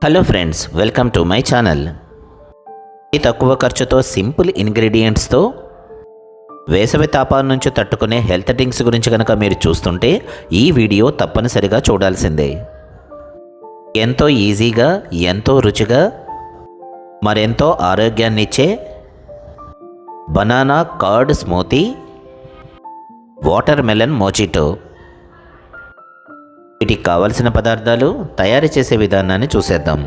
Hello friends, welcome to my channel. ఈ తక్కువ ఖర్చుతో సింపుల్ ఇంగ్రీడియంట్స్తో వేసవి తాపాల నుంచి తట్టుకునే హెల్త్ డ్రింక్స్ గురించి కనుక మీరు చూస్తుంటే ఈ వీడియో తప్పనిసరిగా చూడాల్సిందే. ఎంతో ఈజీగా, ఎంతో రుచిగా, మరెంతో ఆరోగ్యాన్నిచ్చే banana curd smoothie, watermelon mojito. వీటికి కావలసిన పదార్థాలు, తయారు చేసే విధానాన్ని చూసేద్దాం.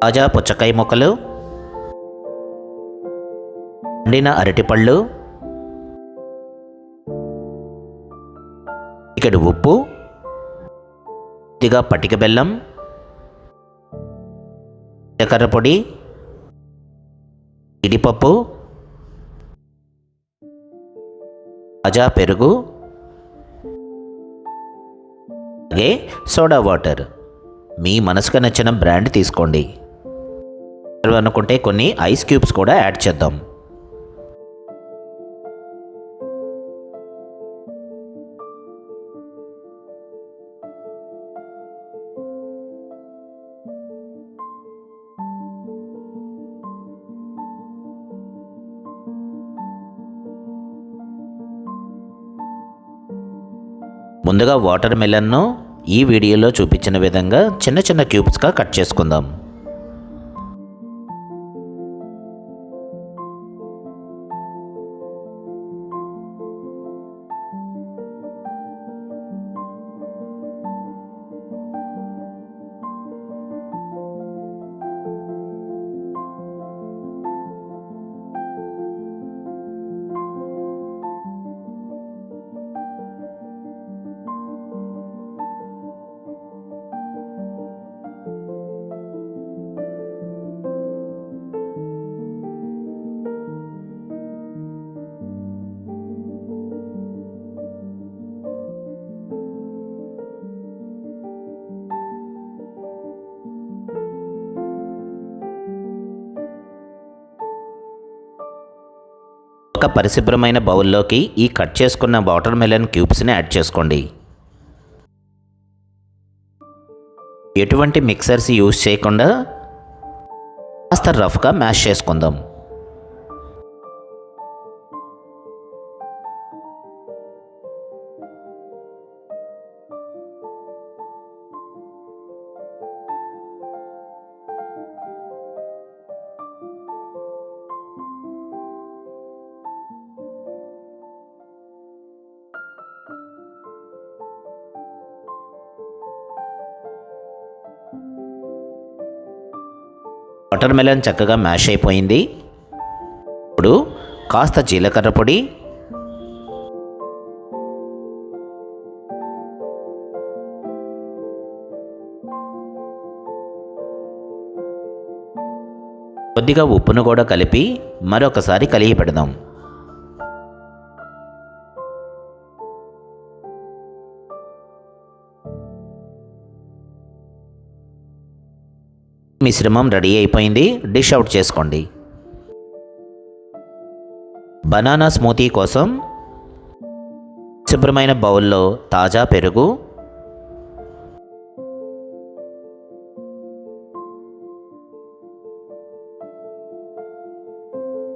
తాజా పుచ్చకాయ ముక్కలు, పండిన అరటిపళ్ళు, ఇక్కడ ఉప్పు, కొద్దిగా పటిక బెల్లం, జీలకర్ర పొడి, జీడిపప్పు, తాజా పెరుగు, అలాగే సోడా వాటర్. మీ మనసుకు నచ్చిన బ్రాండ్ తీసుకోండి. అనుకుంటే కొన్ని ఐస్ క్యూబ్స్ కూడా యాడ్ చేద్దాం. ముందుగా వాటర్ మెలన్ను ఈ వీడియోలో చూపించిన విధంగా చిన్న చిన్న క్యూబ్స్గా కట్ చేసుకుందాం. ఒక పరిశుభ్రమైన బౌల్లోకి ఈ కట్ చేసుకున్న వాటర్ మెలన్ క్యూబ్స్ని యాడ్ చేసుకోండి. ఎటువంటి మిక్సర్స్ యూజ్ చేయకుండా కాస్త రఫ్గా మ్యాష్ చేసుకుందాం. వాటర్ మెలన్ చక్కగా మ్యాష్ అయిపోయింది. ఇప్పుడు కాస్త జీలకర్ర పొడి, కొద్దిగా ఉప్పును కూడా కలిపి మరొకసారి కలిగి పెడదాం. మిశ్రమం రెడీ అయిపోయింది. డిష్ అవుట్ చేసుకోండి. బనానా స్మూతీ కోసం శుభ్రమైన బౌల్లో తాజా పెరుగు,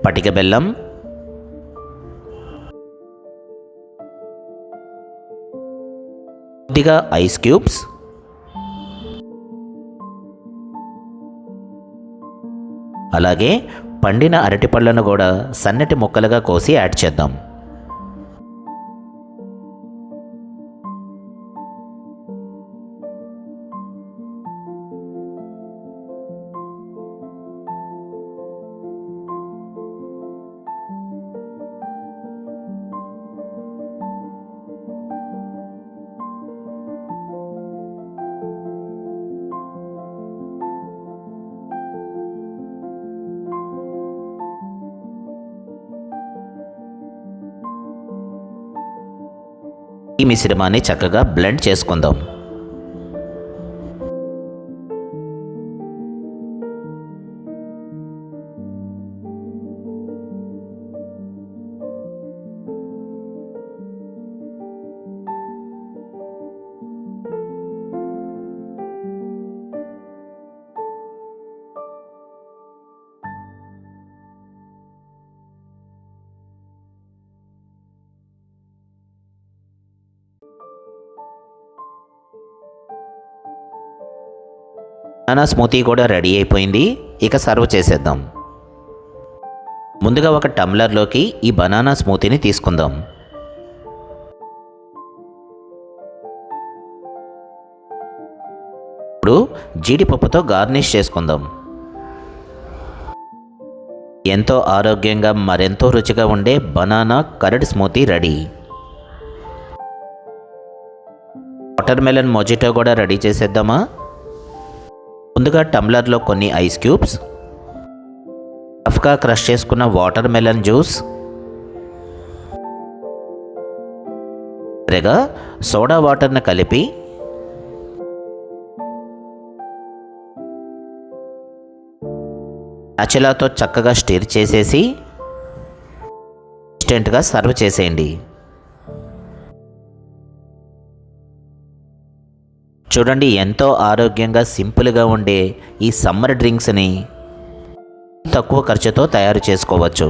పటిక బెల్లం, కొద్దిగా ఐస్ క్యూబ్స్, అలాగే పండిన అరటిపళ్ళను కూడా సన్నటి ముక్కలుగా కోసి యాడ్ చేద్దాం. ఈ మిశ్రమాన్ని చక్కగా బ్లెండ్ చేసుకుందాం. బనానా స్మూతీ కూడా రెడీ అయిపోయింది. ఇక సర్వ్ చేసేద్దాం. ముందుగా ఒక టమ్లర్లోకి ఈ బనానా స్మూతీని తీసుకుందాం. ఇప్పుడు జీడిపప్పుతో గార్నిష్ చేసుకుందాం. ఎంతో ఆరోగ్యంగా మరెంతో రుచిగా ఉండే banana curd smoothie ready. Water melon mojito కూడా రెడీ చేసేద్దామా? ముందుగా టమ్లర్లో కొన్ని ఐస్ క్యూబ్స్, రఫ్గా క్రష్ చేసుకున్న వాటర్ మెలన్ జ్యూస్, సోడా వాటర్ని కలిపి స్పాచులాతో చక్కగా స్టిర్ చేసేసి ఇన్స్టెంట్గా సర్వ్ చేసేయండి. చూడండి, ఎంతో ఆరోగ్యంగా సింపుల్గా ఉండే ఈ సమ్మర్ డ్రింక్స్ని తక్కువ ఖర్చుతో తయారు చేసుకోవచ్చు.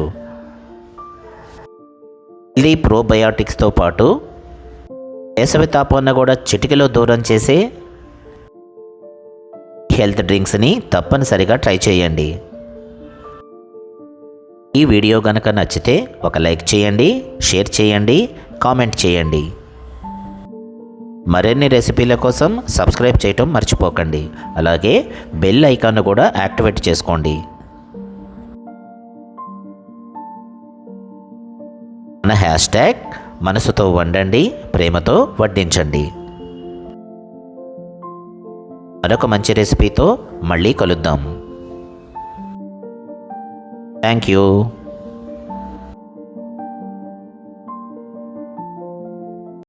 ఇది ప్రోబయాటిక్స్తో పాటు వేసవి తాపాన్ని కూడా చిటికెలో దూరం చేసే హెల్త్ డ్రింక్స్ని తప్పనిసరిగా ట్రై చేయండి. ఈ వీడియో కనుక నచ్చితే ఒక లైక్ చేయండి, షేర్ చేయండి, కామెంట్ చేయండి. మరిన్ని రెసిపీల కోసం సబ్స్క్రైబ్ చేయటం మర్చిపోకండి. అలాగే బెల్ ఐకాన్ను కూడా యాక్టివేట్ చేసుకోండి. మన హ్యాష్ట్యాగ్ మనసుతో వండండి, ప్రేమతో వడ్డించండి. మరొక మంచి రెసిపీతో మళ్ళీ కలుద్దాం. Thank you.